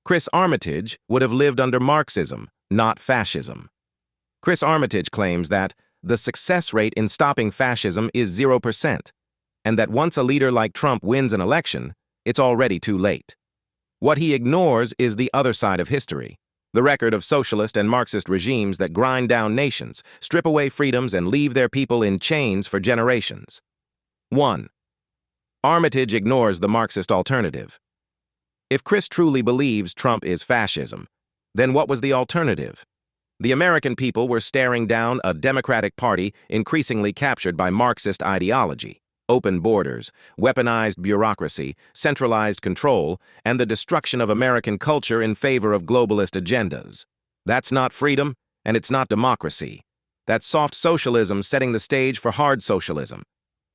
Chris Armitage would have lived under Marxism, not fascism. Chris Armitage claims that the success rate in stopping fascism is 0%, and that once a leader like Trump wins an election, it's already too late. What he ignores is the other side of history, the record of socialist and Marxist regimes that grind down nations, strip away freedoms, and leave their people in chains for generations. 1. Armitage ignores the Marxist alternative. If Chris truly believes Trump is fascism, then what was the alternative? The American people were staring down a Democratic Party increasingly captured by Marxist ideology, open borders, weaponized bureaucracy, centralized control, and the destruction of American culture in favor of globalist agendas. That's not freedom, and it's not democracy. That's soft socialism setting the stage for hard socialism.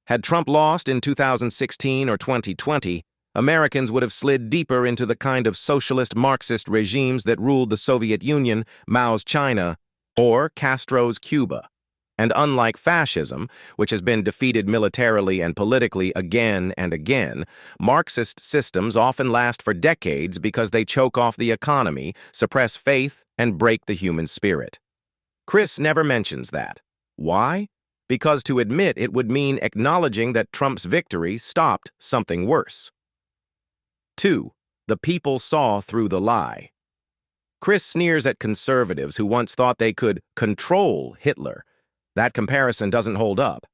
Had Trump lost in 2016 or 2020, Americans would have slid deeper into the kind of socialist Marxist regimes that ruled the Soviet Union, Mao's China, or Castro's Cuba. And unlike fascism, which has been defeated militarily and politically again and again, Marxist systems often last for decades because they choke off the economy, suppress faith, and break the human spirit. Chris never mentions that. Why? Because to admit it would mean acknowledging that Trump's victory stopped something worse. 2. The people saw through the lie. Chris sneers at conservatives who once thought they could control Hitler. That comparison doesn't hold up.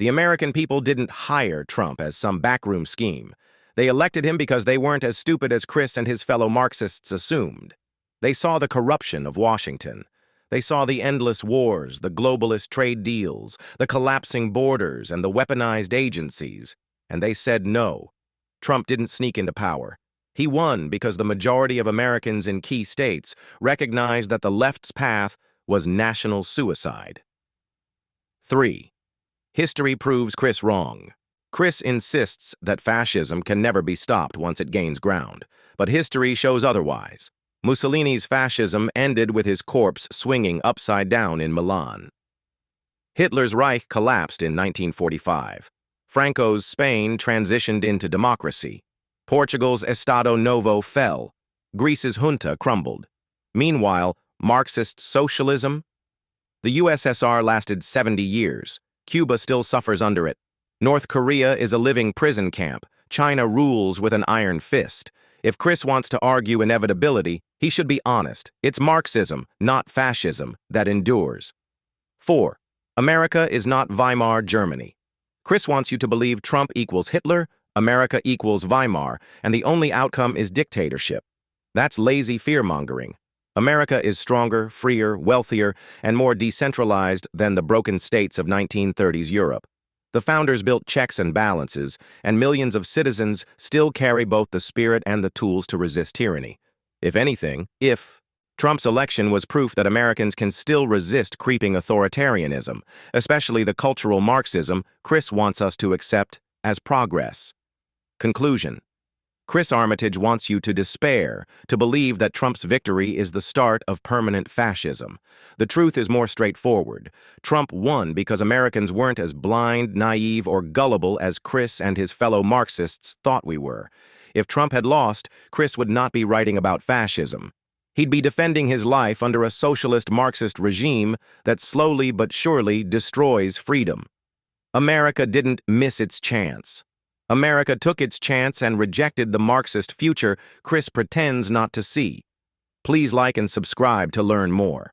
The American people didn't hire Trump as some backroom scheme. They elected him because they weren't as stupid as Chris and his fellow Marxists assumed. They saw the corruption of Washington. They saw the endless wars, the globalist trade deals, the collapsing borders, and the weaponized agencies. And they said no. Trump didn't sneak into power. He won because the majority of Americans in key states recognized that the left's path was national suicide. 3. History proves Chris wrong. Chris insists that fascism can never be stopped once it gains ground, but history shows otherwise. Mussolini's fascism ended with his corpse swinging upside down in Milan. Hitler's Reich collapsed in 1945. Franco's Spain transitioned into democracy. Portugal's Estado Novo fell. Greece's junta crumbled. Meanwhile, Marxist socialism? The USSR lasted 70 years. Cuba still suffers under it. North Korea is a living prison camp. China rules with an iron fist. If Chris wants to argue inevitability, he should be honest. It's Marxism, not fascism, that endures. 4. America is not Weimar Germany. Chris wants you to believe Trump equals Hitler, America equals Weimar, and the only outcome is dictatorship. That's lazy fear-mongering. America is stronger, freer, wealthier, and more decentralized than the broken states of 1930s Europe. The founders built checks and balances, and millions of citizens still carry both the spirit and the tools to resist tyranny. If anything, Trump's election was proof that Americans can still resist creeping authoritarianism, especially the cultural Marxism Chris wants us to accept as progress. Conclusion. Chris Armitage wants you to despair, to believe that Trump's victory is the start of permanent fascism. The truth is more straightforward. Trump won because Americans weren't as blind, naive, or gullible as Chris and his fellow Marxists thought we were. If Trump had lost, Chris would not be writing about fascism. He'd be defending his life under a socialist Marxist regime that slowly but surely destroys freedom. America didn't miss its chance. America took its chance and rejected the Marxist future Chris pretends not to see. Please like and subscribe to learn more.